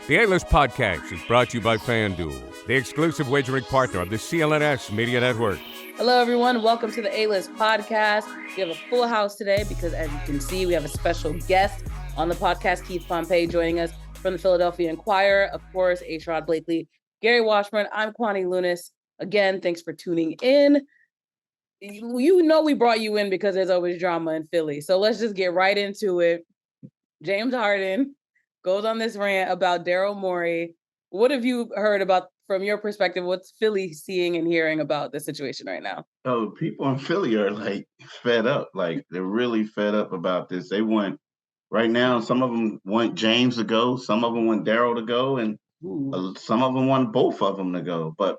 The A-List Podcast is brought to you by FanDuel, the exclusive wagering partner of the CLNS Media Network. Hello, everyone. Welcome to the A-List Podcast. We have a full house today because, as you can see, we have a special guest on the podcast, Keith Pompey, joining us from the Philadelphia Inquirer. Of course, Sherrod Blakely, Gary Washburn. I'm Kwani Lunis. Again, thanks for tuning in. You know we brought you in because there's always drama in Philly. So let's just get right into it. James Harden goes on this rant about Daryl Morey. What have you heard about, from your perspective, what's Philly seeing and hearing about the situation right now? Oh, people in Philly are like fed up. Like they're really fed up about this. They want, right now, some of them want James to go, some of them want Daryl to go, and some of them want both of them to go. But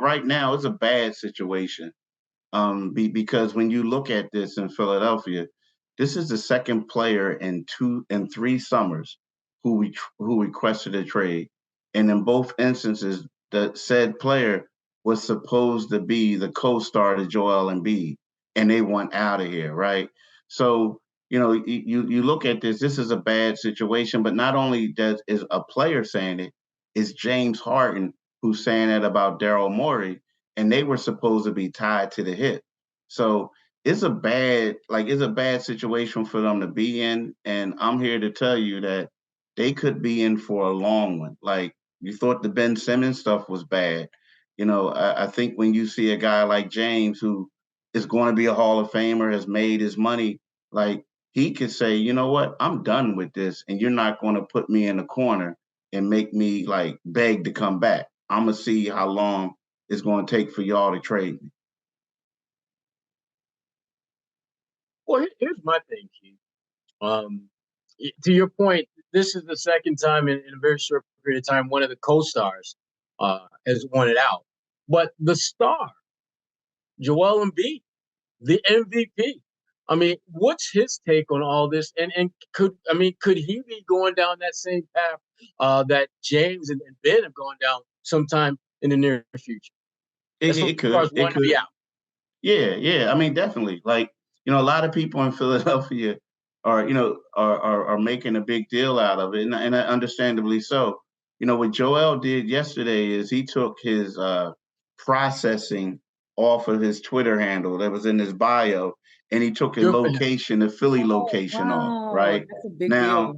right now it's a bad situation. Because when you look at this in Philadelphia, this is the second player in 3 summers who requested a trade, and in both instances, the said player was supposed to be the co-star to Joel Embid, and they want out of here, right? So you look at this. This is a bad situation, but not only is a player saying it, it's James Harden who's saying it about Daryl Morey, and they were supposed to be tied to the hip. So it's a bad situation for them to be in, and I'm here to tell you that they could be in for a long one. Like, you thought the Ben Simmons stuff was bad. I think when you see a guy like James, who is going to be a Hall of Famer, has made his money, like, he could say, you know what, I'm done with this, and you're not going to put me in a corner and make me, like, beg to come back. I'm going to see how long it's going to take for y'all to trade me. Well, here's my thing, Keith. To your point, this is the second time in a very short period of time one of the co-stars has wanted out. But the star, Joel Embid, the MVP, I mean, what's his take on all this? And could he be going down that same path that James and Ben have gone down sometime in the near future? It could be out. Yeah. I mean, definitely. Like, a lot of people in Philadelphia are making a big deal out of it, and understandably so. What Joel did yesterday is he took his processing off of his Twitter handle that was in his bio, and he took his location, the Philly location off, right? That's a big deal.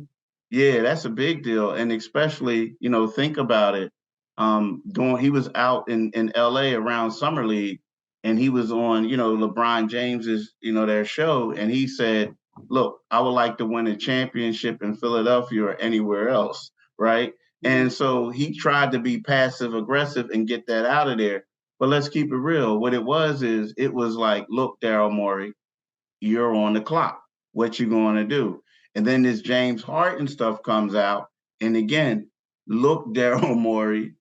Yeah, that's a big deal. And especially, think about it. He was out in LA around Summer League, and he was on, LeBron James's, their show. And he said, look, I would like to win a championship in Philadelphia or anywhere else, right? And so he tried to be passive aggressive and get that out of there. But let's keep it real. What it was like, look, Daryl Morey, you're on the clock. What you going to do? And then this James Harden stuff comes out. And again, look, Daryl Morey,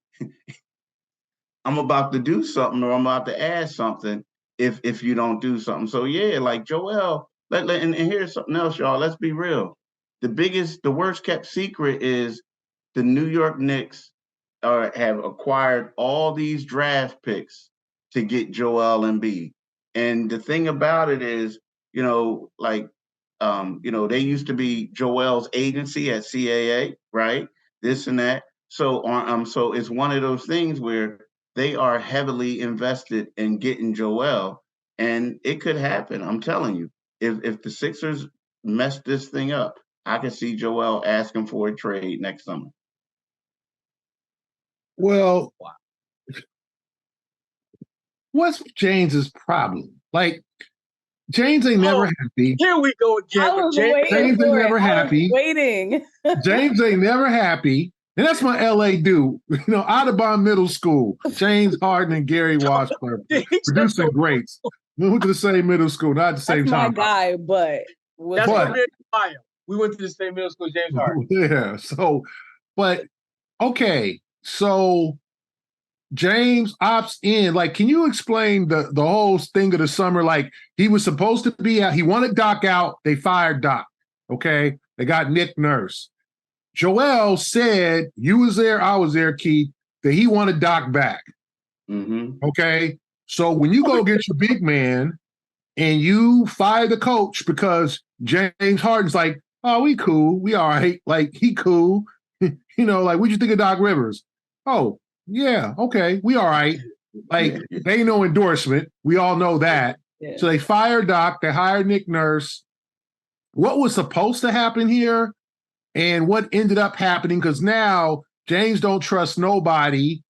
I'm about to do something, or I'm about to add something if you don't do something. So yeah, like Joel, and here's something else, y'all. Let's be real. The worst kept secret is the New York Knicks have acquired all these draft picks to get Joel Embid. And the thing about it is, they used to be Joel's agency at CAA, right? This and that. So it's one of those things where they are heavily invested in getting Joel, and it could happen. I'm telling you, if the Sixers mess this thing up, I can see Joel asking for a trade next summer. Well, what's James's problem? Like, James ain't never happy. Here we go again. James ain't never happy. Waiting. James ain't never happy. And that's my LA dude, Audubon Middle School, James Harden and Gary Washburn, producing greats. We went to the same middle school, not at the same time. That's my guy, but we went to the same middle school, James Harden. Yeah. Okay. So James opts in. Like, can you explain the whole thing of the summer? Like, he was supposed to be out. He wanted Doc out. They fired Doc. Okay. They got Nick Nurse. Joel said, you was there, I was there, Keith, that he wanted Doc back. Mm-hmm. Okay. So when you go get your big man and you fire the coach because James Harden's like, oh, we cool. We all right. Like, he cool. like, what'd you think of Doc Rivers? Oh, yeah, okay, we all right. Like, they ain't no endorsement. We all know that. Yeah. So they fired Doc, they hired Nick Nurse. What was supposed to happen here and what ended up happening? Because now James don't trust nobody.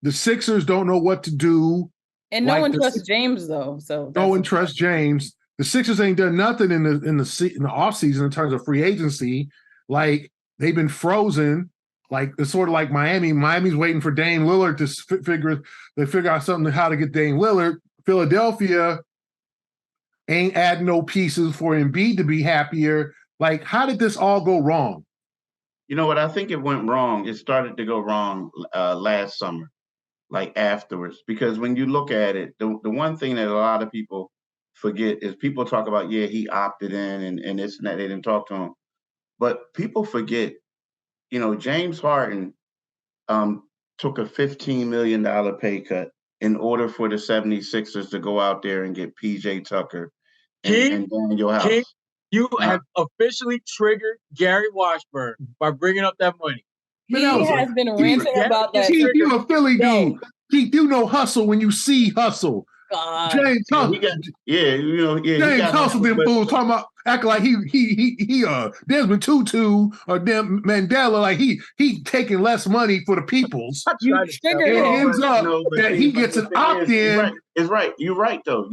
The Sixers don't know what to do. And no one trusts James, though. So no one trusts James. The Sixers ain't done nothing in the offseason in terms of free agency. Like, they've been frozen. Like, it's sort of like Miami. Miami's waiting for Dame Lillard to figure out something how to get Dame Lillard. Philadelphia ain't adding no pieces for Embiid to be happier. Like, how did this all go wrong? You know what? I think it went wrong. It started to go wrong last summer, like afterwards. Because when you look at it, the one thing that a lot of people forget is people talk about, yeah, he opted in and this and that. They didn't talk to him. But people forget, James Harden took a $15 million pay cut in order for the 76ers to go out there and get PJ Tucker and Daniel House. You have officially triggered Gary Washburn by bringing up that money. He has been ranting about that. Keith, you a Philly dude. Keith, you know hustle when you see hustle. God. James Hustle. James Hustle them fools talking about acting like he Desmond Tutu or damn Mandela, like he taking less money for the peoples. It ends up that he gets an opt-in. It's right. You're right though.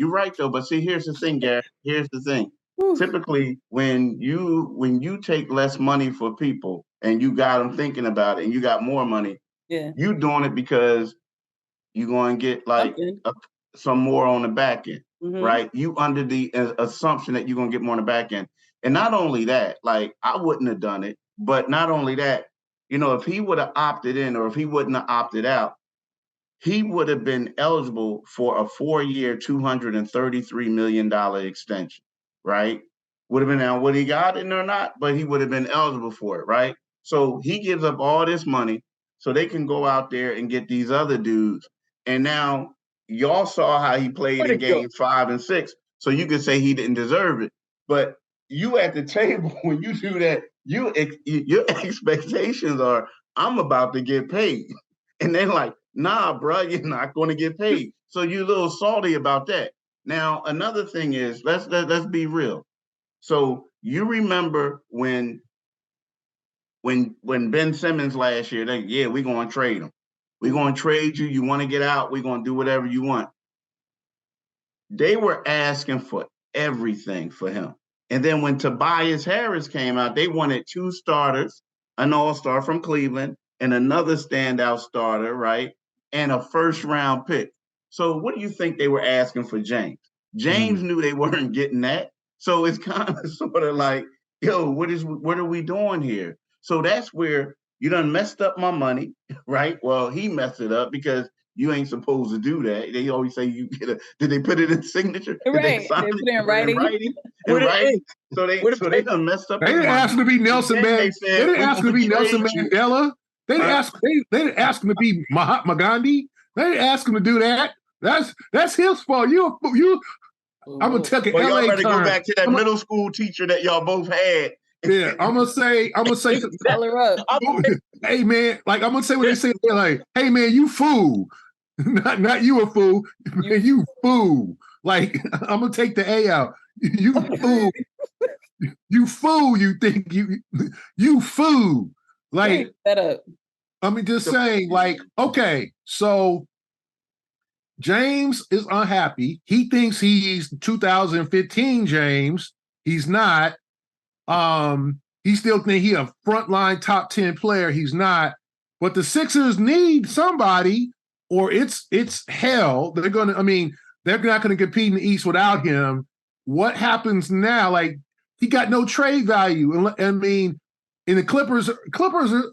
But see, here's the thing, Gary. Here's the thing. Typically, when you take less money for people and you got them thinking about it and you got more money, you doing it because you're going to get some more on the back end, right? You under the assumption that you're going to get more on the back end. And not only that, like, I wouldn't have done it, but not only that, if he would have opted in or if he wouldn't have opted out, he would have been eligible for a 4-year, $233 million extension, right? Would have been now, would he got it or not? But he would have been eligible for it, right? So he gives up all this money so they can go out there and get these other dudes. And now y'all saw how he played in games 5 and 6, so you could say he didn't deserve it. But you at the table, when you do that, your expectations are, I'm about to get paid. And they're like, nah, bro, you're not going to get paid. So you're a little salty about that. Now, another thing is, let's be real. So you remember when Ben Simmons last year, we're going to trade him. We're going to trade you. You want to get out. We're going to do whatever you want. They were asking for everything for him. And then when Tobias Harris came out, they wanted 2 starters, an all-star from Cleveland, and another standout starter, right? And a first-round pick. So what do you think they were asking for James? James knew they weren't getting that. So it's kind of sort of like, yo, what are we doing here? So that's where you done messed up my money, right? Well, he messed it up because you ain't supposed to do that. They always say did they put it in signature? Right. They put it in writing. So they done messed up. They didn't ask him to be Nelson Mandela. They didn't ask him to be Nelson Mandela. They didn't ask him to be Mahatma Gandhi. They didn't ask him to do that. That's his fault. I'm gonna take an LA y'all better term. Go back to that middle school teacher that y'all both had. Yeah, I'm gonna say. Hey man, like I'm gonna say what they say. They're like, hey man, you fool. Not you a fool. Man, you fool. Like, I'm gonna take the A out. You fool. You fool. You think you fool. Like, that up. I mean, just saying, like, okay, so James is unhappy. He thinks he's 2015 James. He's not. He still think he a frontline top 10 player. He's not. But the Sixers need somebody, or it's hell. They're not gonna compete in the East without him. What happens now? Like, he got no trade value. I mean, in the Clippers are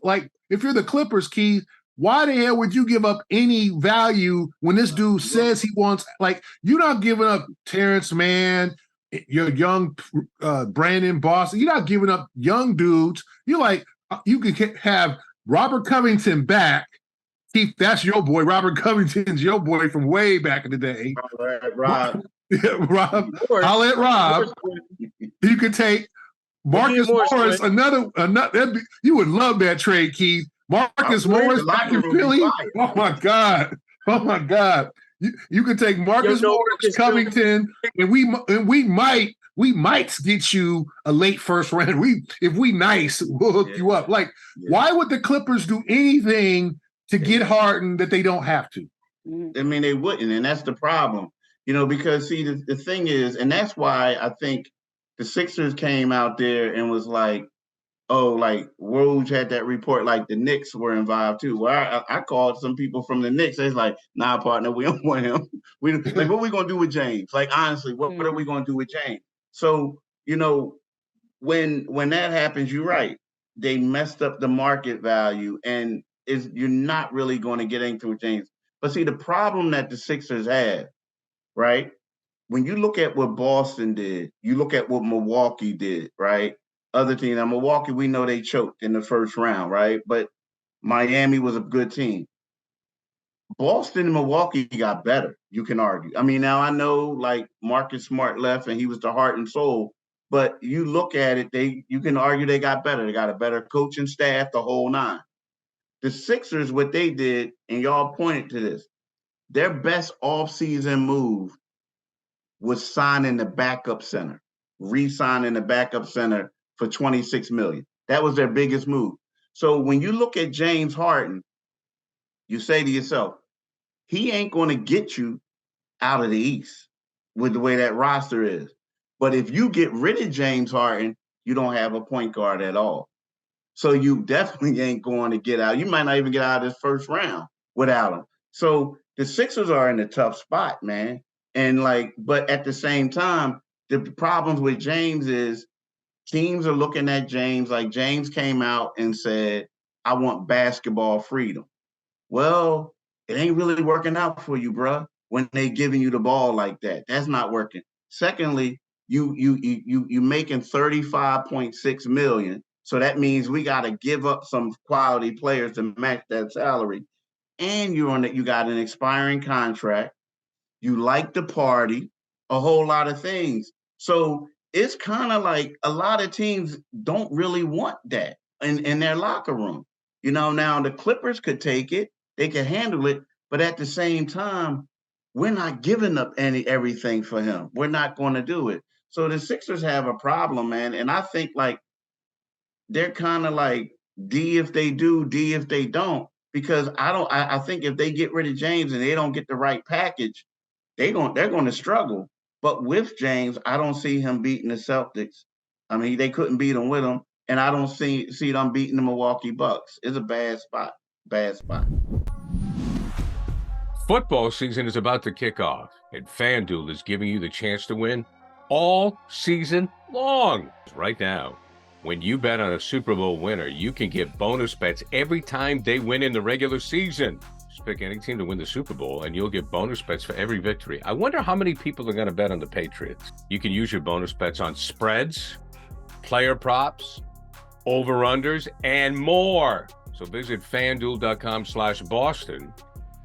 like, if you're the Clippers, Keith, why the hell would you give up any value when this dude says he wants, like, you're not giving up Terrence Mann, your young Brandon Boston. You're not giving up young dudes. You're like, you can have Robert Covington back. Keith, that's your boy. Robert Covington's your boy from way back in the day. All right, Rob. Rob. I'll let Rob. You could take Marcus Morris, another you would love that trade, Keith. Marcus Morris back in Philly. Oh my God. Oh my God. You could take Marcus Morris, Covington, and we might get you a late first round. If we nice, we'll hook you up. Like, why would the Clippers do anything to get Harden that they don't have to? I mean, they wouldn't, and that's the problem. Because see, the thing is, and that's why I think the Sixers came out there and was like, oh, like Woj had that report, like the Knicks were involved too. Well, I called some people from the Knicks. They're like, nah, partner, we don't want him. What are we gonna do with James? Like, honestly, what are we gonna do with James? So, when that happens, you're right. They messed up the market value, and you're not really going to get into James. But see, the problem that the Sixers have, right? When you look at what Boston did, you look at what Milwaukee did, right? Other team. Now, Milwaukee, we know they choked in the first round, right? But Miami was a good team. Boston and Milwaukee got better, you can argue. I mean, now I know like Marcus Smart left and he was the heart and soul, but you look at it, you can argue they got better. They got a better coaching staff, the whole nine. The Sixers, what they did, and y'all pointed to this, their best offseason move was signing the backup center, re-signing the backup center for $26 million. That was their biggest move. So when you look at James Harden, you say to yourself, he ain't going to get you out of the East with the way that roster is. But if you get rid of James Harden, you don't have a point guard at all. So you definitely ain't going to get out. You might not even get out of this first round without him. So the Sixers are in a tough spot, man. And but at the same time, the problems with James is teams are looking at James like James came out and said, I want basketball freedom. Well, it ain't really working out for you, bruh, when they giving you the ball like that. That's not working. Secondly, you making $35.6 million. So that means we got to give up some quality players to match that salary. And you got an expiring contract. You like the party, a whole lot of things. So it's kind of like a lot of teams don't really want that in their locker room. Now the Clippers could take it, they can handle it, but at the same time, we're not giving up everything for him. We're not going to do it. So the Sixers have a problem, man. And I think they're kind of like D if they do, D if they don't, because I think if they get rid of James and they don't get the right package, they're going to struggle. But with James, I don't see him beating the Celtics. I mean, they couldn't beat him with him, and I don't see them beating the Milwaukee Bucks. It's a bad spot. Bad spot. Football season is about to kick off, and FanDuel is giving you the chance to win all season long. Right now, when you bet on a Super Bowl winner, you can get bonus bets every time they win in the regular season. Just pick any team to win the Super Bowl, and you'll get bonus bets for every victory. I wonder how many people are going to bet on the Patriots. You can use your bonus bets on spreads, player props, over-unders, and more. So visit FanDuel.com/Boston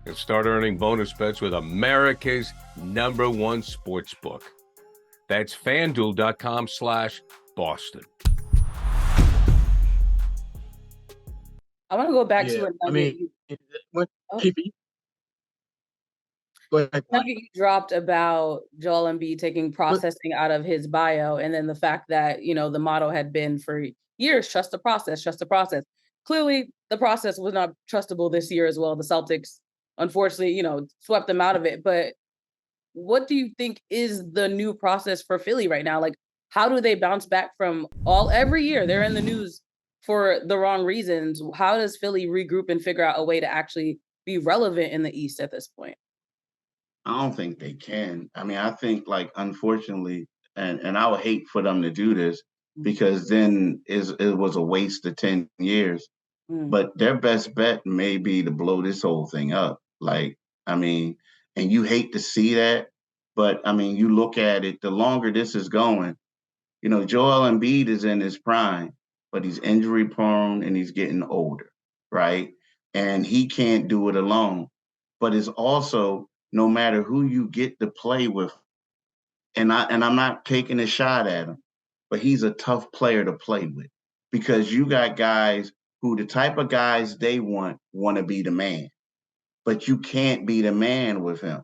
and start earning bonus bets with America's #1 sports book. That's FanDuel.com/Boston. I want to go back to Go ahead. You dropped about Joel Embiid taking processing out of his bio, and then the fact that the motto had been for years, trust the process, trust the process. Clearly, the process was not trustable this year as well. The Celtics, unfortunately, swept them out of it. But what do you think is the new process for Philly right now? Like, how do they bounce back from every year they're in the news for the wrong reasons? How does Philly regroup and figure out a way to actually be relevant in the East at this point? I don't think they can. I mean, I think unfortunately, and I would hate for them to do this because then it was a waste of 10 years. But their best bet may be to blow this whole thing up. And you hate to see that, but you look at it, the longer this is going, Joel Embiid is in his prime, but he's injury prone and he's getting older, right? And he can't do it alone. But it's also, no matter who you get to play with, and I'm not taking a shot at him, but he's a tough player to play with because you got guys who the type of guys they want to be the man, but you can't be the man with him.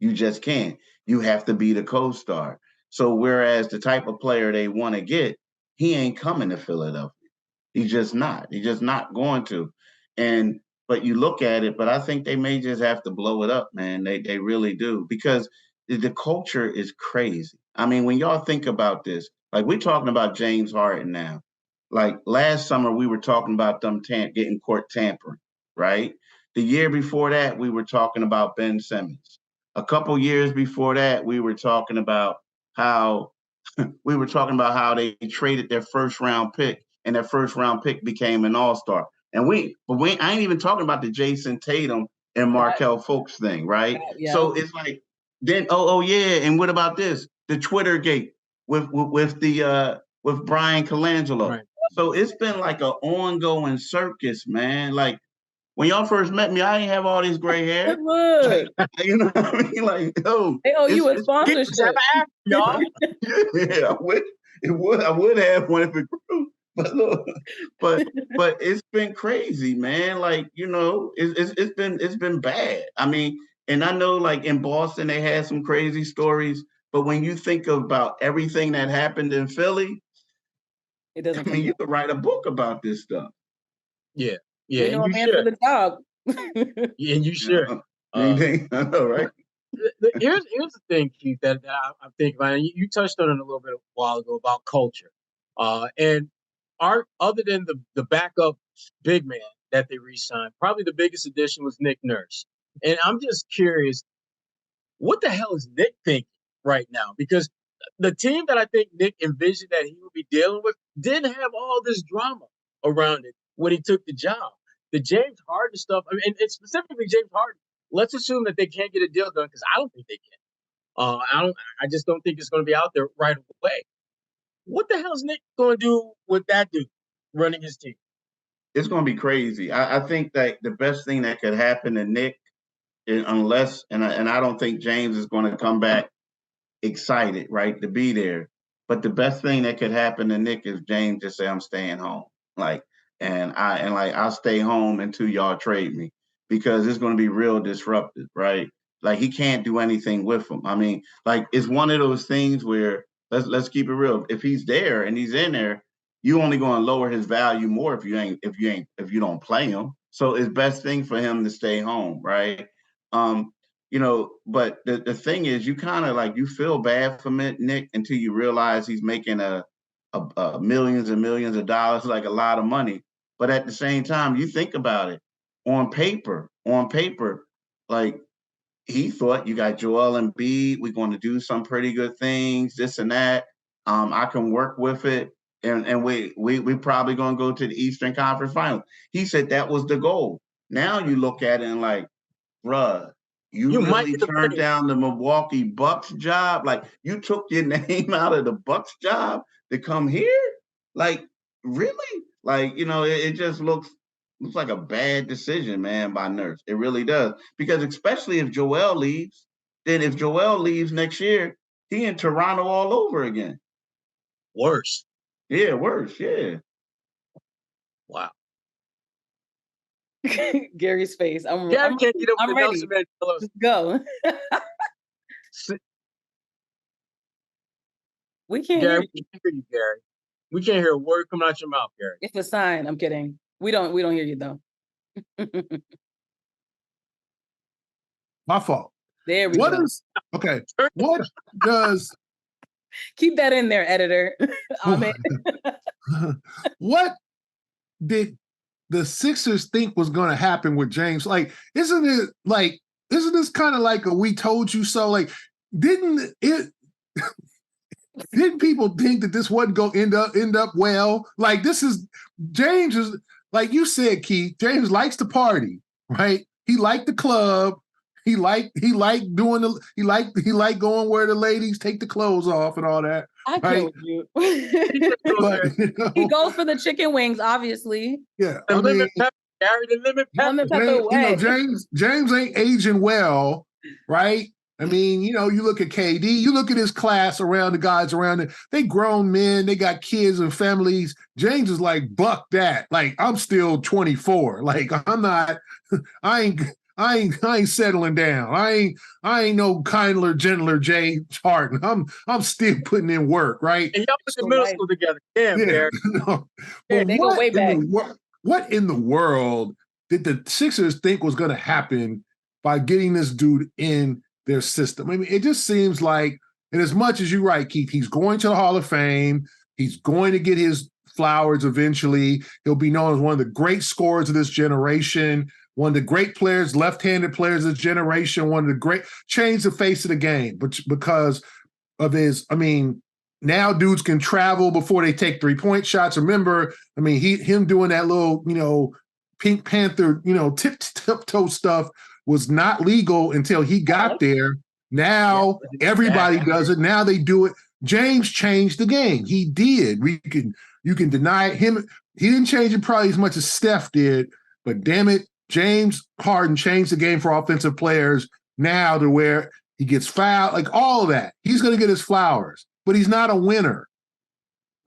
You just can't. You have to be the co-star. So whereas the type of player they want to get, he ain't coming to Philadelphia. He's just not. He's just not going to. But you look at it, but I think they may just have to blow it up, man. They really do, because the culture is crazy. I mean, when y'all think about this, like we're talking about James Harden now. Like last summer, we were talking about them getting court tampering, right? The year before that, we were talking about Ben Simmons. A couple years before that, we were talking about how they traded their first round pick, and their first round pick became an all-star. And I ain't even talking about the Jayson Tatum and Markelle Fultz thing, right? Yeah. So it's like, then oh yeah, and what about this? The Twitter gate with Brian Colangelo. Right. So it's been like an ongoing circus, man. Like when y'all first met me, I didn't have all this gray hair. Look. You know what I mean? Like, oh, they owe you a sponsorship. Y'all. Yeah, I would have one if it grew. But look, but it's been crazy, man. Like, you know, it's been bad. I mean, and I know like in Boston they had some crazy stories, but when you think about everything that happened in Philly, it doesn't. I mean, you could write a book about this stuff. Yeah, yeah. You know, a man for the job. Yeah, and you should. I know, right? Here's the thing, Keith, that I think about. And you touched on it a little bit a while ago about culture, and other than the backup big man that they re-signed, probably the biggest addition was Nick Nurse. And I'm just curious, what the hell is Nick thinking right now? Because the team that I think Nick envisioned that he would be dealing with didn't have all this drama around it when he took the job. The James Harden stuff, I mean, and specifically James Harden, let's assume that they can't get a deal done, because I don't think they can. I just don't think it's going to be out there right away. What the hell is Nick going to do with that dude running his team? It's going to be crazy. I think that the best thing that could happen to Nick, unless I don't think James is going to come back excited, right, to be there. But the best thing that could happen to Nick is James just say, I'm staying home. I'll stay home until y'all trade me, because it's going to be real disruptive, right? Like he can't do anything with him. I mean, like it's one of those things where let's keep it real. If he's there and he's in there, you only going to lower his value more if you don't play him. So it's best thing for him to stay home, right? You know, but the thing is, you kind of like you feel bad for Nick until you realize he's making a millions and millions of dollars, like a lot of money. But at the same time, you think about it, on paper, like he thought, you got Joel Embiid, we're going to do some pretty good things, this and that. I can work with it, and we probably going to go to the Eastern Conference Finals. He said that was the goal. Now you look at it and like, bruh, you really turned down the Milwaukee Bucks job? Like you took your name out of the Bucks job to come here? Like, really? Like, you know, it just looks like a bad decision, man, by Nurse. It really does. Because especially if Joel leaves, then if Joel leaves next year, he in Toronto all over again. Worse. Yeah, worse, yeah. Wow. Gary's face. I'm can't get up I'm ready. Just go. We can't hear you, Gary. We can't hear a word coming out your mouth, Gary. It's a sign. I'm kidding. We don't hear you though. My fault. There we go. What does keep that in there, editor? What did the Sixers think was going to happen with James? Like, isn't this kind of like a "we told you so"? Like, didn't people think that this wasn't going to end up well? Like, James is, like you said, Keith, James likes to party, right? He liked the club. He liked going where the ladies take the clothes off and all that. I right? killed you. But, he goes for the chicken wings, obviously. Yeah, the lemon pepper way. James ain't aging well, right? I mean, you look at KD, you look at his class around the guys around it. They grown men, they got kids and families. James is like, buck that. Like, I'm still 24. Like, I'm not, I ain't settling down. I ain't no kindler, gentler James Harden. I'm still putting in work, right? And y'all went to middle school together. Damn, yeah. No. But they go way back. What in the world did the Sixers think was going to happen by getting this dude in their system? I mean, it just seems like, and as much as you're right, Keith, he's going to the Hall of Fame. He's going to get his flowers eventually. He'll be known as one of the great scorers of this generation, one of the great players, left-handed players of this generation, one of the great, changed the face of the game. But because of his, I mean, now dudes can travel before they take three-point shots. Remember, I mean, him doing that little, Pink Panther, tiptoe stuff was not legal until he got there. Now everybody does it. Now they do it. James changed the game. He did. You can deny him. He didn't change it probably as much as Steph did, but damn it, James Harden changed the game for offensive players now to where he gets fouled, like all of that. He's going to get his flowers, but he's not a winner.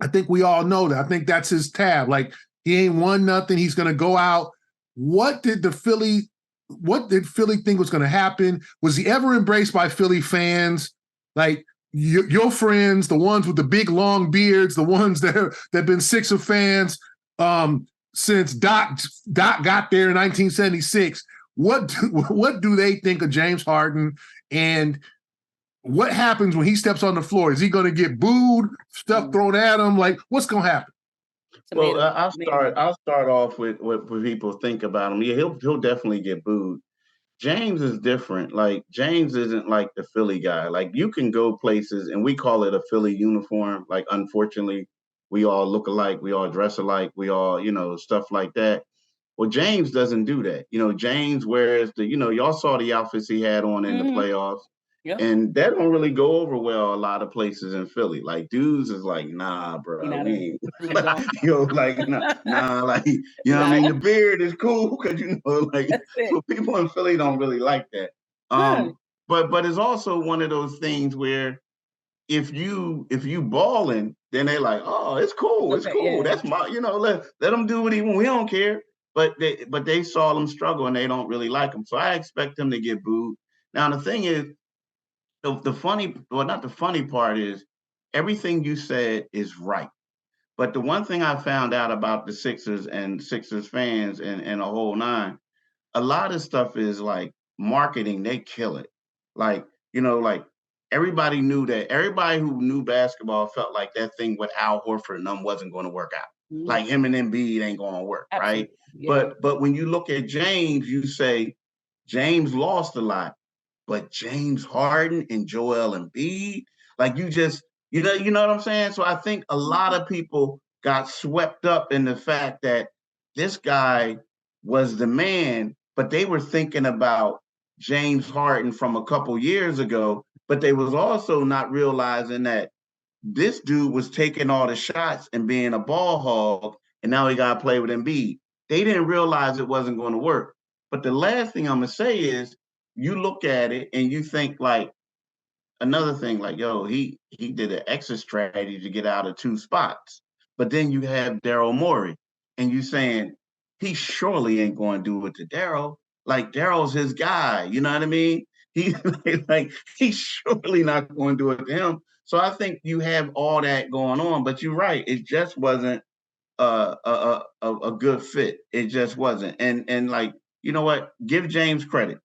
I think we all know that. I think that's his tab. Like, he ain't won nothing. He's going to go out. What did Philly think was going to happen? Was he ever embraced by Philly fans? Like, your friends, the ones with the big long beards, the ones that have been Sixer fans since Doc got there in 1976. What do they think of James Harden, and what happens when he steps on the floor? Is he going to get booed, stuff thrown at him? Like, what's going to happen? Well, I'll start off with what people think about him. Yeah, he'll definitely get booed. James is different. Like, James isn't like the Philly guy. Like, you can go places, and we call it a Philly uniform. Like, unfortunately, we all look alike, we all dress alike, we all, stuff like that. Well, James doesn't do that. James wears y'all saw the outfits he had on in the playoffs. Yep. And that don't really go over well a lot of places in Philly. Like, dudes is like, nah, bro. Nah, like, nah, like, what I mean? The beard is cool because, so people in Philly don't really like that. But it's also one of those things where if you balling, then they like, oh, it's cool. It's cool. Yeah. That's my, let them do what he want. We don't care. But they saw them struggle and they don't really like him. So I expect them to get booed. Now, the thing is, not the funny part is everything you said is right. But the one thing I found out about the Sixers and Sixers fans and a whole nine, a lot of stuff is like marketing. They kill it. Like, everybody knew that. Everybody who knew basketball felt like that thing with Al Horford and them wasn't going to work out. Mm-hmm. Like, him and Embid ain't going to work, absolutely. Right? Yeah. But when you look at James, you say James lost a lot. But James Harden and Joel Embid, like, you know what I'm saying? So I think a lot of people got swept up in the fact that this guy was the man, but they were thinking about James Harden from a couple years ago, but they was also not realizing that this dude was taking all the shots and being a ball hog, and now he got to play with Embid. They didn't realize it wasn't going to work. But the last thing I'm going to say is, you look at it and you think, like, another thing, like, yo, he did an exit strategy to get out of two spots. But then you have Daryl Morey, and you saying he surely ain't going to do it to Daryl. Like, Daryl's his guy. You know what I mean? He's surely not going to do it to him. So I think you have all that going on. But you're right. It just wasn't a good fit. It just wasn't. And like, you know what? Give James credit.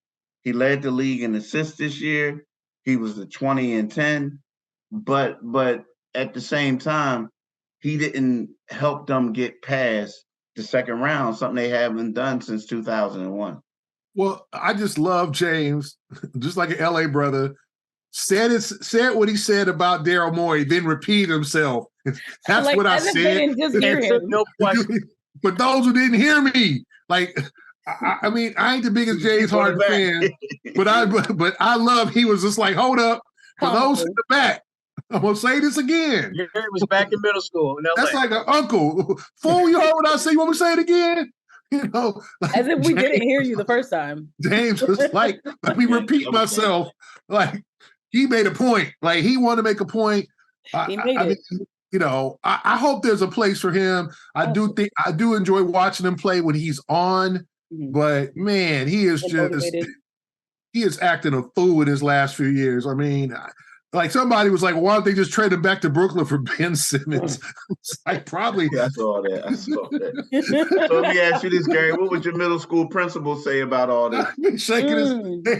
He led the league in assists this year. He was the 20 and 10, but at the same time, he didn't help them get past the second round, something they haven't done since 2001. Well, I just love James, just like an LA brother, said what he said about Daryl Morey, then repeated himself. That's like, what I said. Just hear him. No question. But those who didn't hear me, like, I mean, I ain't the biggest James Harden fan, but I love. He was just like, hold up, for those in the back, I'm gonna say this again. It was back in middle school. That's like an uncle. Fool, you heard what I say? You want me to say it again? Like As if we didn't hear you the first time. James was like, let me repeat myself. Like, he made a point. Like, he wanted to make a point. He made it. Mean, I hope there's a place for him. I do enjoy watching him play when he's on, but man, he is acting a fool in his last few years. I mean, like somebody was like, why don't they just trade him back to Brooklyn for Ben Simmons? Probably. Yeah, I saw that. So let me ask you this, Gary. What would your middle school principal say about all this? He's shaking his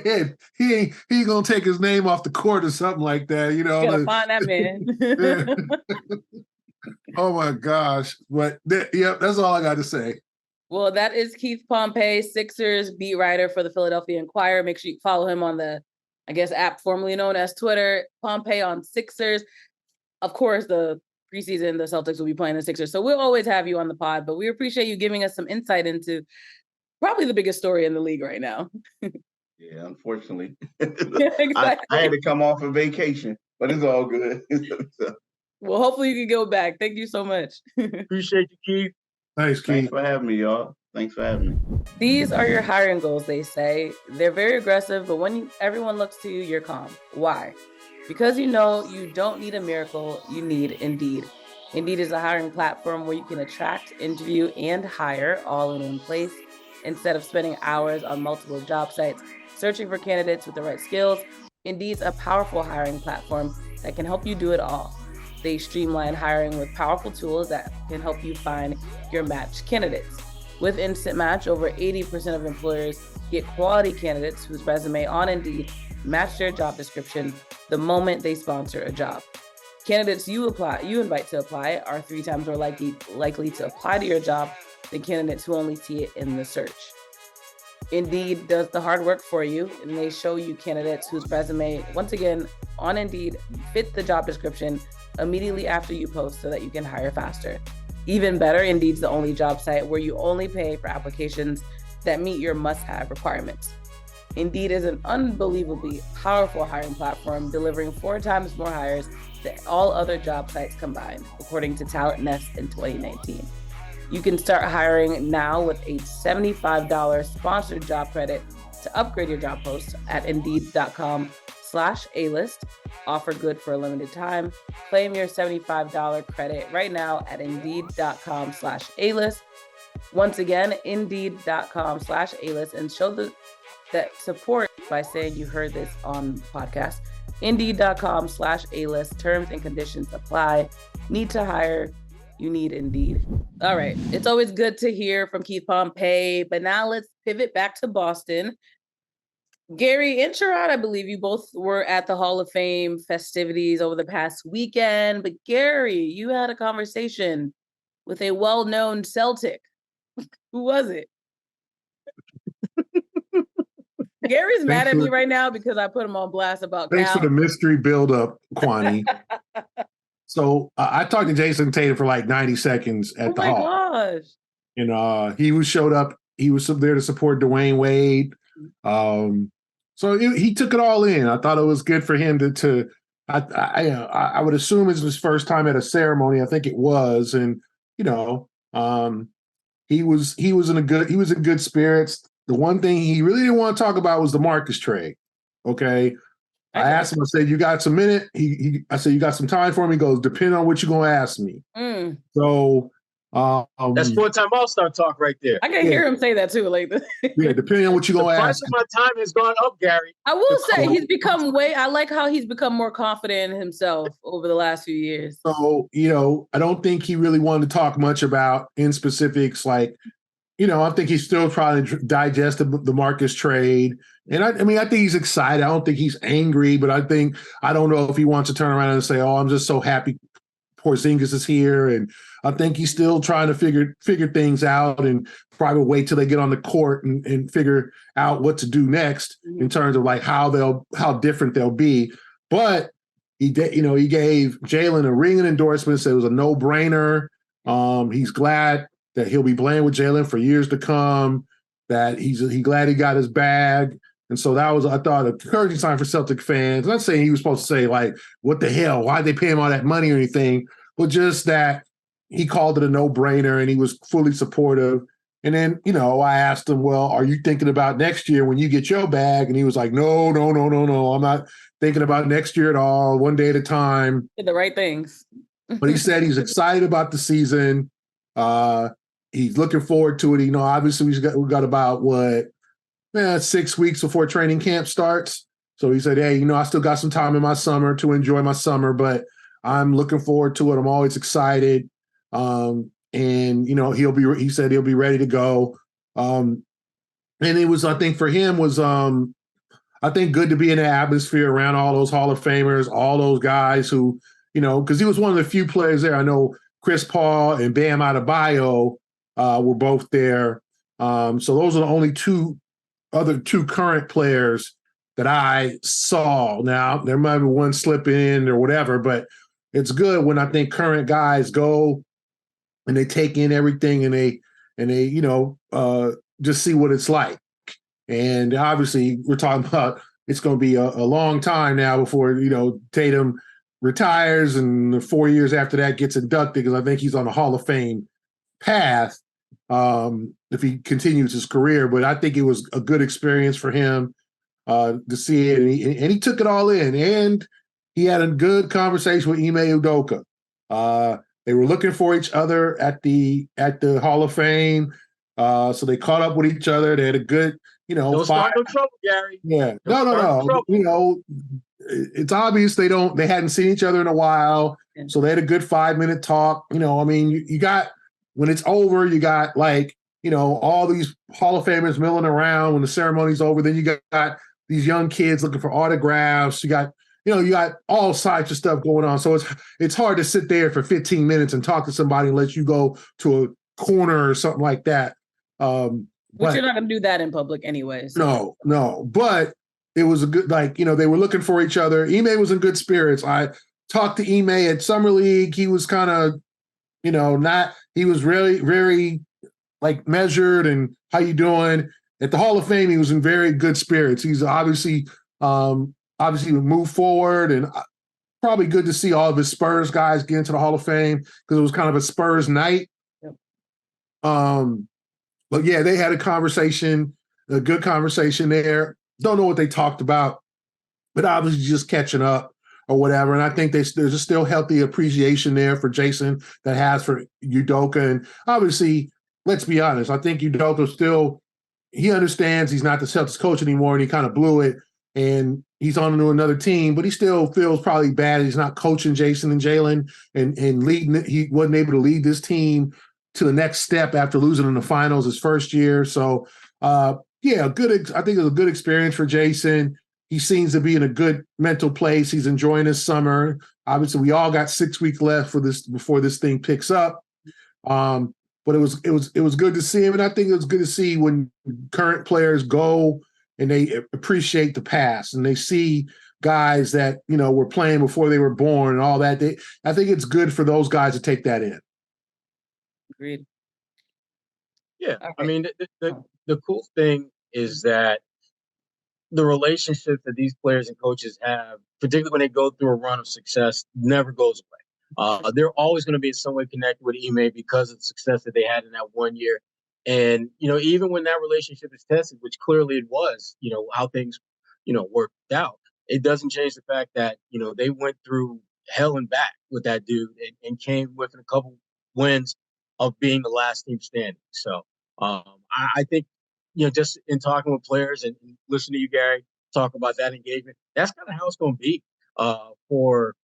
head. He ain't gonna take his name off the court or something like that. Gotta find that man. Oh my gosh. But that's all I got to say. Well, that is Keith Pompey, Sixers beat writer for the Philadelphia Inquirer. Make sure you follow him on the app formerly known as Twitter, Pompey on Sixers. Of course, the preseason, the Celtics will be playing the Sixers. So we'll always have you on the pod, but we appreciate you giving us some insight into probably the biggest story in the league right now. Yeah, unfortunately. Exactly. I had to come off a vacation, but it's all good. Well, hopefully you can go back. Thank you so much. Appreciate you, Keith. Thanks, Keith. Thanks for having me, y'all. Thanks for having me. These are your hiring goals, they say. They're very aggressive, but when everyone looks to you, you're calm. Why? Because you know you don't need a miracle, you need Indeed. Indeed is a hiring platform where you can attract, interview, and hire all in one place. Instead of spending hours on multiple job sites searching for candidates with the right skills, Indeed's a powerful hiring platform that can help you do it all. They streamline hiring with powerful tools that can help you find your matched candidates. With Instant Match, over 80% of employers get quality candidates whose resume on Indeed match their job description the moment they sponsor a job. Candidates you invite to apply are 3 times more likely to apply to your job than candidates who only see it in the search. Indeed does the hard work for you, and they show you candidates whose resume, once again, on Indeed, fit the job description immediately after you post so that you can hire faster. Even better, Indeed's the only job site where you only pay for applications that meet your must-have requirements. Indeed is an unbelievably powerful hiring platform, delivering 4 times more hires than all other job sites combined, according to CLNS in 2019. You can start hiring now with a $75 sponsored job credit to upgrade your job post at Indeed.com/A-list. Offer good for a limited time. Claim your $75 credit right now at Indeed.com/A-list. Once again, Indeed.com/A-list, and show that support by saying you heard this on the podcast. Indeed.com/A-list. Terms and conditions apply. Need to hire? You need Indeed. All right. It's always good to hear from Keith Pompey, but now let's pivot back to Boston. Gary and Sherrod, I believe you both were at the Hall of Fame festivities over the past weekend. But Gary, you had a conversation with a well-known Celtic. Who was it? Gary's mad at me right now because I put him on blast about Thanks Cal. for the mystery build-up, Kwani. So I talked to Jayson Tatum for like 90 seconds at the Hall. Oh my gosh. And he showed up. He was there to support Dwayne Wade. So he took it all in. I thought it was good for him to I would assume it's his first time at a ceremony. I think it was. And, he was in good spirits. The one thing he really didn't want to talk about was the Marcus trade. Okay. I asked him, I said, you got some minute? I said, you got some time for me? He goes, depending on what you're going to ask me. So that's 4-time All-Star talk right there. I can hear him say that too. Like, yeah, depending on what you're going to ask. The price of my time has gone up, Gary. I will say he's become I like how he's become more confident in himself over the last few years. So, I don't think he really wanted to talk much about in specifics. Like, I think he's still trying to digest the Marcus trade. And I think he's excited. I don't think he's angry, but I don't know if he wants to turn around and say, oh, I'm just so happy Porzingis is here. And I think he's still trying to figure things out and probably wait till they get on the court and figure out what to do next in terms of like how different they'll be. But he gave Jalen a ringing endorsement, said it was a no-brainer. He's glad that he'll be playing with Jalen for years to come, that he's glad he got his bag. And so that was, I thought, an encouraging sign for Celtic fans. I'm not saying he was supposed to say, like, what the hell? Why'd they pay him all that money or anything? But just that he called it a no-brainer and he was fully supportive. And then, I asked him, well, are you thinking about next year when you get your bag? And he was like, no. I'm not thinking about next year at all, one day at a time. The right things. But he said he's excited about the season. He's looking forward to it. Obviously we got about 6 weeks before training camp starts. So he said, hey, I still got some time in my summer to enjoy my summer, but I'm looking forward to it. I'm always excited. And he said he'll be ready to go. And it was, I think for him was, I think good to be in the atmosphere around all those Hall of Famers, all those guys who, because he was one of the few players there. I know Chris Paul and Bam Adebayo were both there. So those are the only other two current players that I saw. Now there might be one slip in or whatever, but it's good when I think current guys go and they take in everything and they just see what it's like. And obviously we're talking about it's going to be a long time now before, Tatum retires and 4 years after that gets inducted, because I think he's on a Hall of Fame path if he continues his career. But I think it was a good experience for him to see it. And he took it all in. And he had a good conversation with Ime Udoka. They were looking for each other at the Hall of Fame. So they caught up with each other. They had a good, Don't start no trouble, Gary. Yeah. No. It's obvious they hadn't seen each other in a while. So they had a good 5-minute talk. You got, when it's over, you got all these Hall of Famers milling around when the ceremony's over. Then you got these young kids looking for autographs. You got all sides of stuff going on. So it's hard to sit there for 15 minutes and talk to somebody and let you go to a corner or something like that. But you're not going to do that in public anyways. No. But it was a good, they were looking for each other. Ime was in good spirits. I talked to Ime at Summer League. He was kind of, he was really very measured and how you doing? At the Hall of Fame, he was in very good spirits. He's obviously move forward, and probably good to see all of his Spurs guys get into the Hall of Fame because it was kind of a Spurs night. Yep. But yeah, they had a good conversation there. Don't know what they talked about, but obviously just catching up or whatever. And I think there's a still healthy appreciation there for Jayson that has for Udoka. And obviously, let's be honest, I think Udoka still, he understands he's not the Celtics coach anymore and he kind of blew it and he's on to another team, but he still feels probably bad he's not coaching Jayson and Jalen and leading it. He wasn't able to lead this team to the next step after losing in the finals his first year. So, I think it was a good experience for Jayson. He seems to be in a good mental place. He's enjoying his summer. Obviously, we all got 6 weeks left before this thing picks up. But it was good to see him, and I think it was good to see when current players go and they appreciate the past and they see guys that were playing before they were born and all that. I think it's good for those guys to take that in. Agreed. Yeah, okay. I mean, the cool thing is that the relationship that these players and coaches have, particularly when they go through a run of success, never goes away. They're always going to be in some way connected with Ime because of the success that they had in that 1 year. And, even when that relationship is tested, which clearly it was, how things, worked out, it doesn't change the fact that, they went through hell and back with that dude and came within a couple wins of being the last team standing. So I think, just in talking with players and listening to you, Gary, talk about that engagement, that's kind of how it's going to be for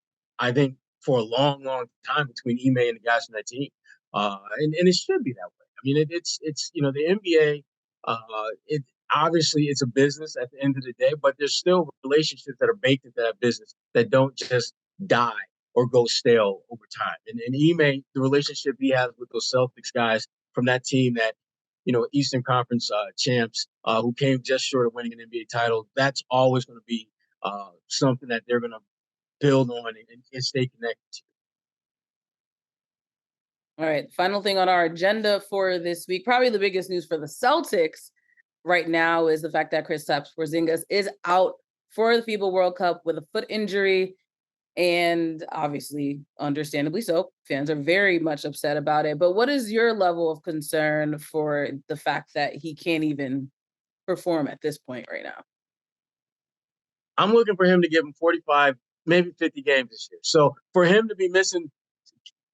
a long, long time between Ime and the guys on that team. And it should be that way. I mean, it's the NBA, obviously it's a business at the end of the day, but there's still relationships that are baked into that business that don't just die or go stale over time. And Ime, the relationship he has with those Celtics guys from that team that, Eastern Conference champs who came just short of winning an NBA title, that's always going to be something that they're going to build on and stay connected to. All right. Final thing on our agenda for this week, probably the biggest news for the Celtics right now is the fact that Porzingis is out for the FIBA World Cup with a foot injury. And obviously, understandably so, fans are very much upset about it. But what is your level of concern for the fact that he can't even perform at this point right now? I'm looking for him to give him 45, maybe 50 games this year. So for him to be missing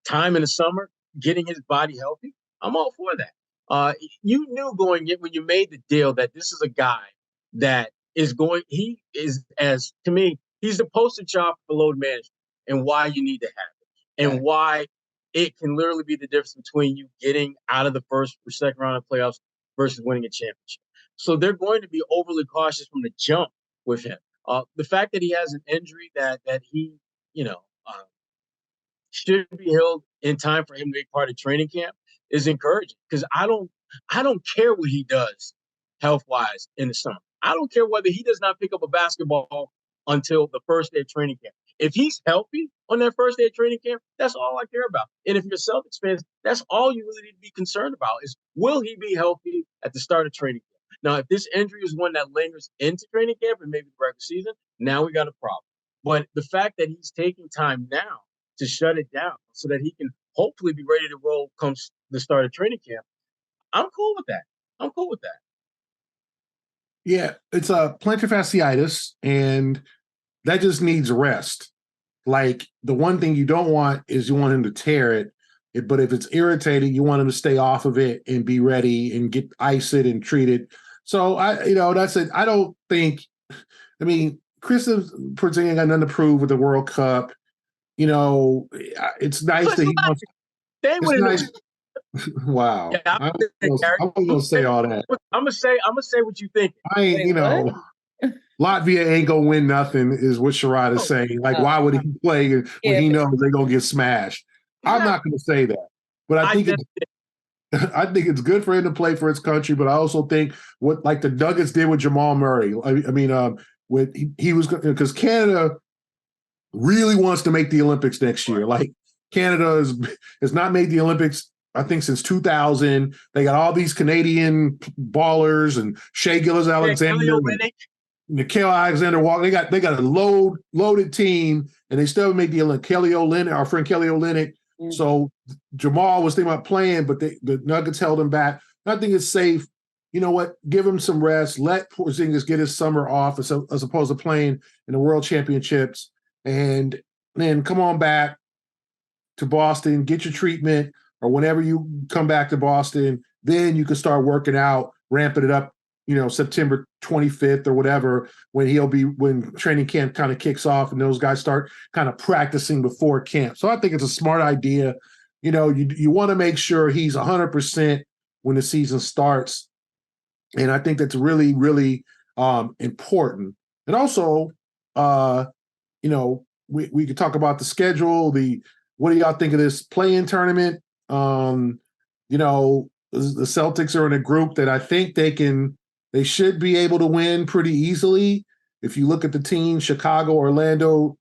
time in the summer, getting his body healthy, I'm all for that. You knew going in when you made the deal that this is a guy that he is, as to me, he's the poster child for load management and why you need to have it and why it can literally be the difference between you getting out of the first or second round of playoffs versus winning a championship. So they're going to be overly cautious from the jump with him. The fact that he has an injury that he, should be healed in time for him to be part of training camp is encouraging because I don't care what he does health wise in the summer. I don't care whether he does not pick up a basketball until the first day of training camp. If he's healthy on that first day of training camp, that's all I care about. And if you're Celtics fans, that's all you really need to be concerned about is will he be healthy at the start of training camp? Now, if this injury is one that lingers into training camp and maybe the regular season, now we got a problem. But the fact that he's taking time now to shut it down so that he can hopefully be ready to roll comes the start of training camp, I'm cool with that. I'm cool with that. Yeah, it's a plantar fasciitis, and that just needs rest. Like, the one thing you don't want is you want him to tear it, but if it's irritated, you want him to stay off of it and be ready and ice it and treat it. So that's it. I don't think. I mean, Kristaps Porzingis got nothing to prove with the World Cup. It's nice that he wants. It's nice. Wow. Yeah, I wasn't gonna say all that. I'm gonna say what you think. I ain't, Latvia ain't gonna win nothing, is what Sherrod is saying. Like, why would he play when he knows they're gonna get smashed? Yeah. I'm not gonna say that, but I think it's good for him to play for his country. But I also think what like the Nuggets did with Jamal Murray. He was because Canada really wants to make the Olympics next year. Like, Canada has not made the Olympics, I think, since 2000. They got all these Canadian ballers and Shea Gilgeous-Alexander, Nickeil Alexander-Walker. They got a loaded team, and they still made the Olympics. Our friend Kelly Olynyk. Mm-hmm. So Jamal was thinking about playing, but the Nuggets held him back. I think it's safe. You know what? Give him some rest. Let Porzingis get his summer off as opposed to playing in the World Championships. And then come on back to Boston, get your treatment, or whenever you come back to Boston, then you can start working out, ramping it up, September 25th or whatever, when training camp kind of kicks off and those guys start kind of practicing before camp. So I think it's a smart idea. You want to make sure he's 100% when the season starts. And I think that's really, really important. And also, we could talk about the schedule. What do y'all think of this play-in tournament? The Celtics are in a group that I think they should be able to win pretty easily. If you look at the team, Chicago, Orlando,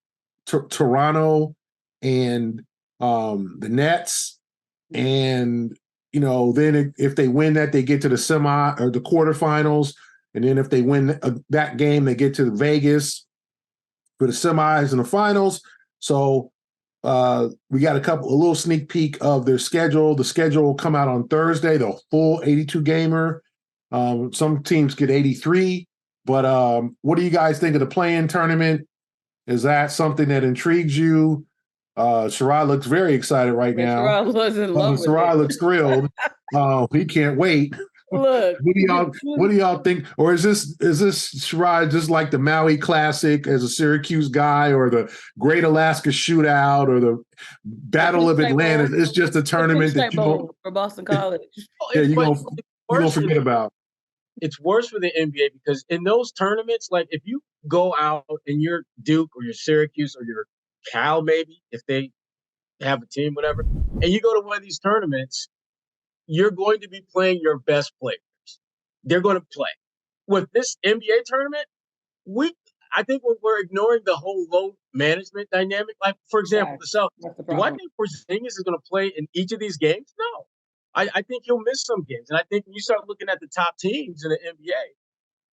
Toronto, and the Nets, and then if they win that, they get to the semi or the quarterfinals, and then if they win that game, they get to Vegas for the semis and the finals. So we got a little sneak peek of their schedule. The schedule will come out on Thursday, the full 82 gamer. Some teams get 83, but what do you guys think of the play-in tournament? Is that something that intrigues you? Sherrod looks very excited right now. Sherrod was in love with it. Sherrod looks thrilled. He can't wait. Look, what do y'all think? Or is this Sherrod just like the Maui Classic as a Syracuse guy, or the Great Alaska Shootout, or the Battle of Atlantis? It's just a tournament that for Boston College. You're gonna forget about. It's worse for the NBA because in those tournaments, like if you go out and you're Duke or you're Syracuse or you're Cal, maybe if they have a team, whatever, and you go to one of these tournaments, you're going to be playing your best players. They're going to play. With this NBA tournament, I think we're ignoring the whole load management dynamic. Like, for example, the Celtics. Do I think Porzingis is going to play in each of these games? No. I think he'll miss some games. And I think when you start looking at the top teams in the NBA,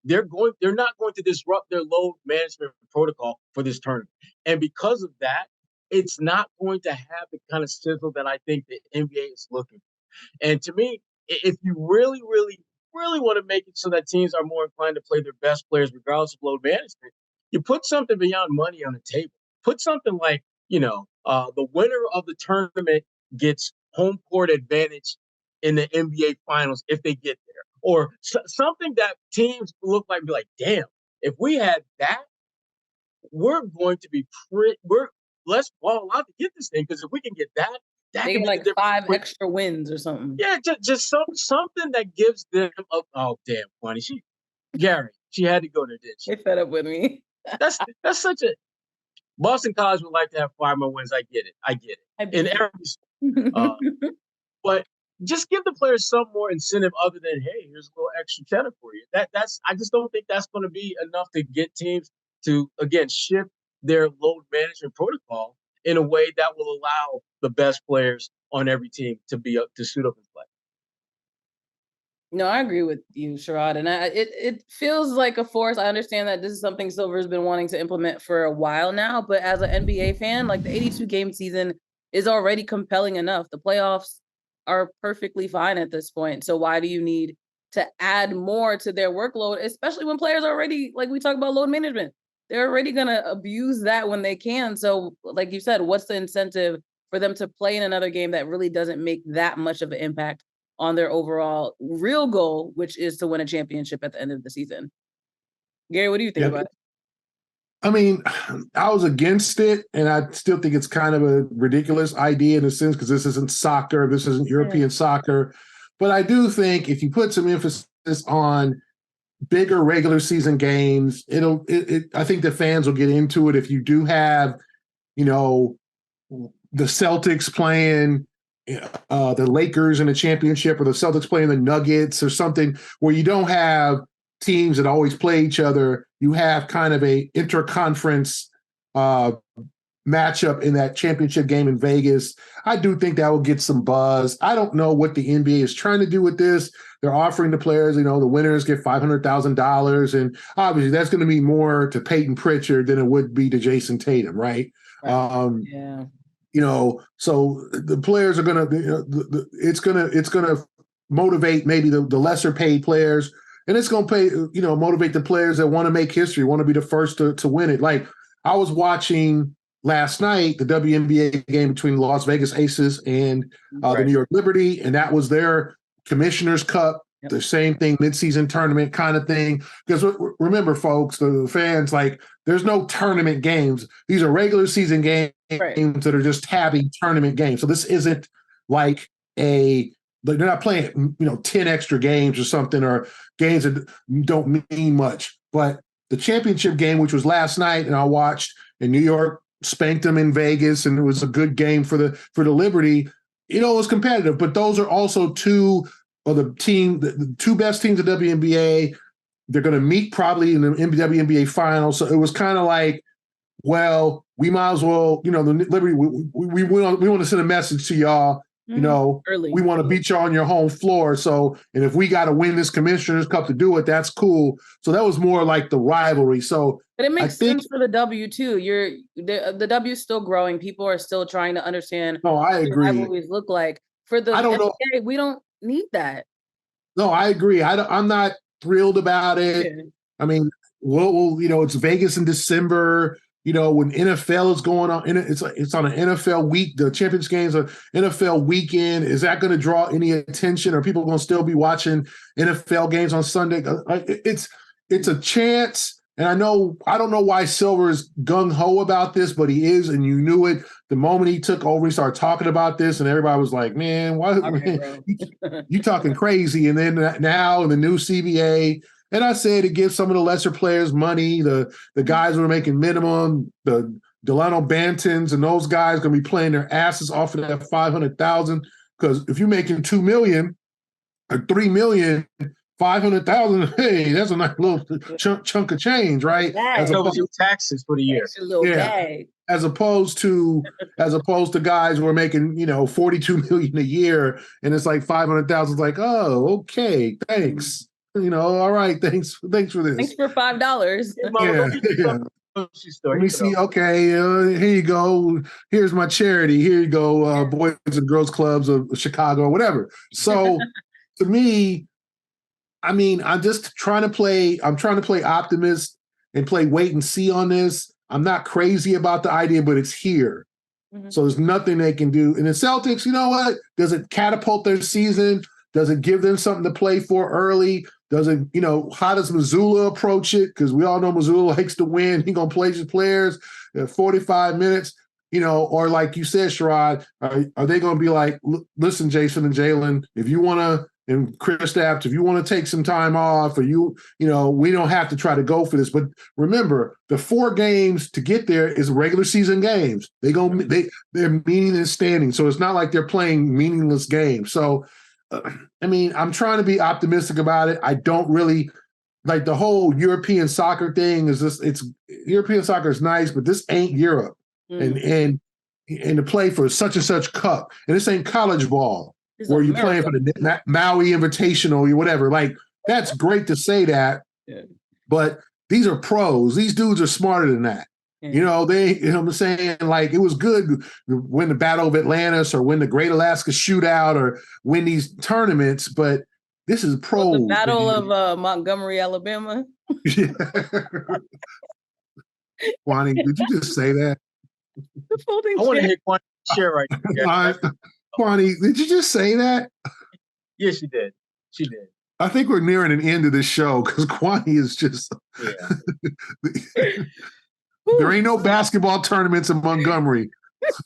they're not going to disrupt their load management protocol for this tournament. And because of that, it's not going to have the kind of sizzle that I think the NBA is looking for. And to me, if you really, really, really want to make it so that teams are more inclined to play their best players regardless of load management, you put something beyond money on the table. Put something like, the winner of the tournament gets home court advantage in the NBA Finals if they get there, or something that teams look like, be like, damn, if we had that, we're going to be let's ball out to get this thing, because if we can get that they can get like 5 extra wins or something. Yeah, just something that gives them oh damn, Kwani, she had to go there, didn't she? They fed up with me. That's such a Boston College would like to have 5 more wins. I get it. But just give the players some more incentive other than, hey, here's a little extra cheddar for you. I just don't think that's going to be enough to get teams to, again, shift their load management protocol in a way that will allow the best players on every team to suit up and play. No, I agree with you, Sherrod. And it feels like a force. I understand that this is something Silver's been wanting to implement for a while now, but as an NBA fan, like the 82-game season is already compelling enough. The playoffs are perfectly fine at this point. So why do you need to add more to their workload, especially when players are already, like we talk about load management, they're already going to abuse that when they can. So like you said, what's the incentive for them to play in another game that really doesn't make that much of an impact on their overall real goal, which is to win a championship at the end of the season? Gary, what do you think about it? I mean, I was against it, and I still think it's kind of a ridiculous idea in a sense, because this isn't soccer, this isn't European soccer. But I do think if you put some emphasis on bigger regular season games, I think the fans will get into it. If you do have, the Celtics playing the Lakers in a championship, or the Celtics playing the Nuggets or something, where you don't have teams that always play each other, you have kind of a interconference matchup in that championship game in Vegas. I do think that will get some buzz. I don't know what the NBA is trying to do with this. They're offering the players, the winners get $500,000, and obviously that's going to be more to Peyton Pritchard than it would be to Jayson Tatum, right? Yeah. So the players are going to, it's going to motivate maybe the lesser paid players, and it's going to motivate the players that want to make history, want to be the first to win it. Like I was watching last night the WNBA game between the Las Vegas Aces and the New York Liberty, and that was their Commissioner's Cup, the same thing, midseason tournament kind of thing. Because remember, folks, the fans, like, there's no tournament games. These are regular season games that are just tabby tournament games. So this isn't like they're not playing, 10 extra games or something, or games that don't mean much. But the championship game, which was last night, and I watched, in New York spanked them in Vegas, and it was a good game for the Liberty. It was competitive, but those are also two of the two best teams of WNBA. They're going to meet probably in the WNBA finals. So it was kind of like, well, we might as well, the Liberty, we want to send a message to y'all. Early. We want to beat you on your home floor. So, and if we got to win this Commissioner's Cup to do it, that's cool. So that was more like the rivalry. So, but it makes sense for the W too. The W is still growing. People are still trying to understand. No, I agree. What rivalries look like for the NBA. We don't need that. No, I agree. I'm not thrilled about it. Yeah. I mean, it's Vegas in December. When NFL is going on, it's on an NFL week. The Champions games are NFL weekend. Is that going to draw any attention? Are people going to still be watching NFL games on Sunday? It's a chance. And I don't know why Silver is gung-ho about this, but he is, and you knew it the moment he took over. He started talking about this, and everybody was like, man, why you talking crazy? And then now in the new CBA, and I said it gives some of the lesser players money, the guys who are making minimum, the Delano Bantons and those guys going to be playing their asses off of that $500,000, because if you're making $2 million or $3 million, 500,000, hey, that's a nice little chunk of change, right? As opposed to taxes for the year. As opposed to guys who are making, $42 million a year, and it's like 500,000. It's like, oh, okay, thanks. All right, thanks for this. Thanks for $5. Yeah. Let me see. Okay, here you go. Here's my charity. Here you go, Boys and Girls Clubs of Chicago, or whatever. So, to me, I mean, I'm trying to play optimist and play wait and see on this. I'm not crazy about the idea, but it's here. Mm-hmm. So there's nothing they can do. And the Celtics, you know what? Does it catapult their season? Does it give them something to play for early? Does it, how does Missoula approach it? Because we all know Missoula likes to win. He's going to play his players 45 minutes, or like you said, Sherrod, are they going to be like, listen, Jayson and Jalen, if you want to, and Kristaps, if you want to take some time off, or we don't have to try to go for this. But remember, the 4 games to get there is regular season games. They're meaningless standing. So it's not like they're playing meaningless games. So, I'm trying to be optimistic about it. I don't really like the whole European soccer thing. European soccer is nice, but this ain't Europe. And to play for such and such cup. And this ain't college ball. Where you're playing for the Maui Invitational or whatever. Like, that's great to say that, but these are pros. These dudes are smarter than that. Yeah. What I'm saying? Like, it was good win the Battle of Atlantis or win the Great Alaska Shootout or win these tournaments, but this is pros. The Battle of Montgomery, Alabama. Yeah. Kwani, did you just say that? I want to hear Kwani share right now. Kwani, did you just say that? Yeah, she did. She did. I think we're nearing an end of the show because Kwani is just. Yeah. There ain't no basketball tournaments in Montgomery,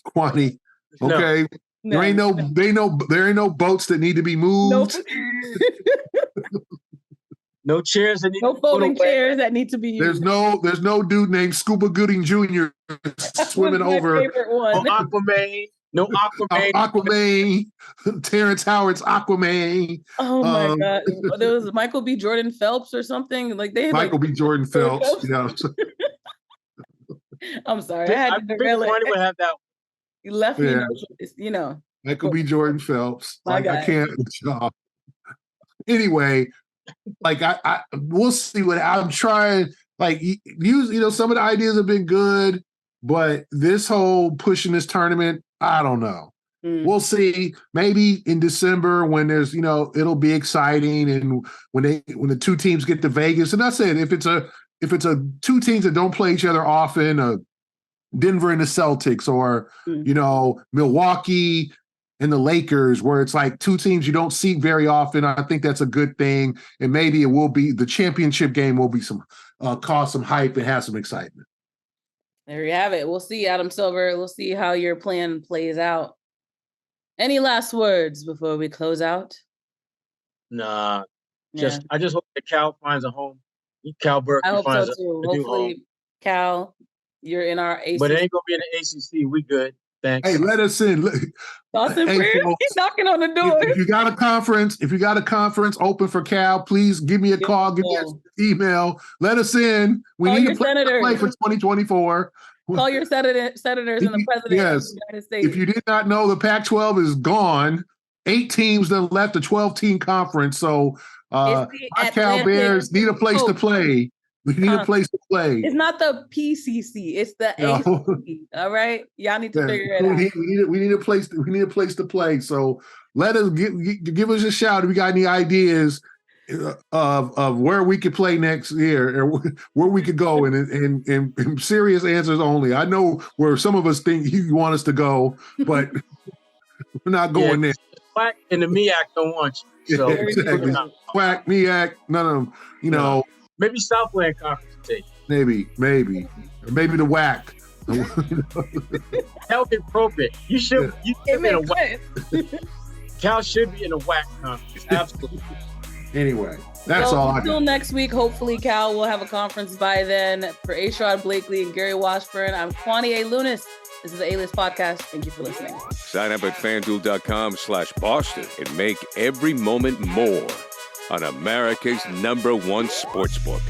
Kwani. Okay, no. There ain't no boats that need to be moved. No chairs that need no folding chairs that need to be used. There's no dude named Scuba Gooding Jr. swimming over. Aquaman. No Aquaman. Aquaman. Terrence Howard's Aquaman. Oh my God! There was Michael B. Jordan Phelps or something. Like they had Michael B. Jordan Phelps. I'm sorry. I think Kwani would have that. You left me. Michael B. Jordan Phelps. I can't. Anyway, like we'll see what I'm trying. Like some of the ideas have been good, but this whole pushing this tournament, I don't know. We'll see. Maybe in December when there's, it'll be exciting, and when the 2 teams get to Vegas. And I said, if it's a 2 teams that don't play each other often, Denver and the Celtics, or Milwaukee and the Lakers, where it's like 2 teams you don't see very often, I think that's a good thing. And maybe it will be the championship game will be cause some hype and have some excitement. There you have it. We'll see, Adam Silver. We'll see how your plan plays out. Any last words before we close out? Nah. I just hope that Cal finds a home. Cal Burke. I hope so too. Hopefully, Cal, you're in our ACC. But it ain't gonna be in the ACC. We good. Thanks. Hey, let us in. Austin he's knocking on the door. If you got a conference open for Cal, please give me a call, give me an email. Let us in. We need to play for 2024. Call your senators and the president of the United States. If you did not know, the Pac-12 is gone. 8 teams that left the 12-team conference. So our Cal Bears need a place to play. We need a place to play. It's not the PCC. It's the ACC. All right, y'all need to figure it out. We need a place. We need a place to play. So let us give us a shout if we got any ideas of where we could play next year, or where we could go, and serious answers only. I know where some of us think you want us to go, but we're not going there. Quack and the MEAC don't want you. So exactly. Quack, MEAC, none of them. Maybe Southland Conference take. Maybe, or maybe the WAC. That would be appropriate. You should be in a WAC. Cal should be in a WAC conference. Absolutely. Anyway, that's all I got. Until next week, hopefully Cal will have a conference by then. For Sherrod Blakely and Gary Washburn, I'm Kwani A. Lunis. This is the A-List Podcast. Thank you for listening. Sign up at FanDuel.com/Boston and make every moment more on America's #1 sportsbook.